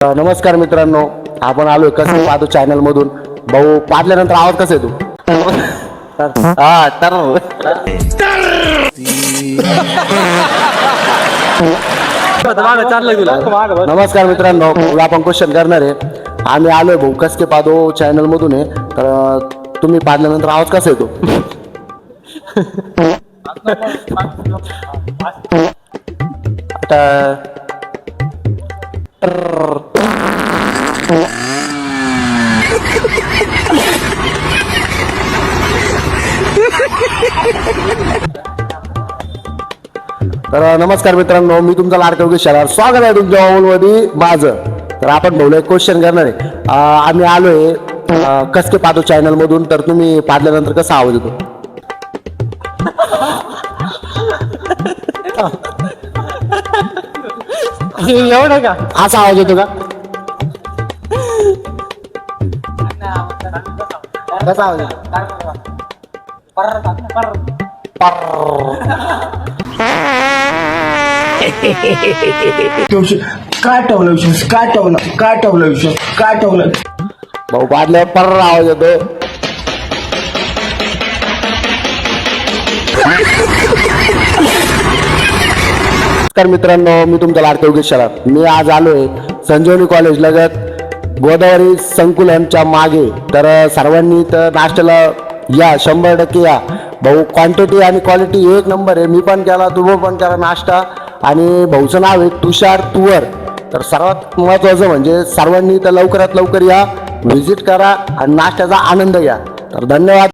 नमस्कार मित्रांनो, आपण आलोय कसं पाहतो चॅनल मधून. भाऊ पाडल्यानंतर आवाज कसा येतो? हा तर नमस्कार मित्रांनो, आपण क्वेश्चन करणार आहे. आम्ही आलोय भाऊ कसके पाहतो चॅनल मधून आहे. तर तुम्ही पाडल्यानंतर आवाज कसा येतो? आता तर नमस्कार मित्रांनो, मी तुमचा लाडका योगेश शरार. स्वागत आहे तुमच्या मोबाईलमध्ये माझं. तर आपण भाऊला एक क्वेश्चन करणार आहे. आम्ही आलोय कसके पाहतो चॅनल मधून. तर तुम्ही पाडल्यानंतर कसा आवाज येतो? एवढं का? असा आवाज येतो का? कसा आवाज येतो? काय ठेवलं विषय भाऊ पाडल्यावर पर्र आवाज येतो. तर मित्रांनो, मी तुमचा लाडका योगेश शरार. मी आज आलोय संजीवनी कॉलेज लगत गोदावरी संकुलनच्या मागे. तर सर्वांनी तर नाश्त्याला या, 100% या. भाऊ क्वांटिटी आणि क्वालिटी एक नंबर आहे. मी पण केला, तुम्ही पण केला नाश्ता. आणि भाऊचं नाव आहे तुषार तुवर. तर सर्वात महत्त्वाचं म्हणजे सर्वांनी तर लवकरात लवकर या, व्हिजिट करा आणि नाश्त्याचा आनंद घ्या. तर धन्यवाद.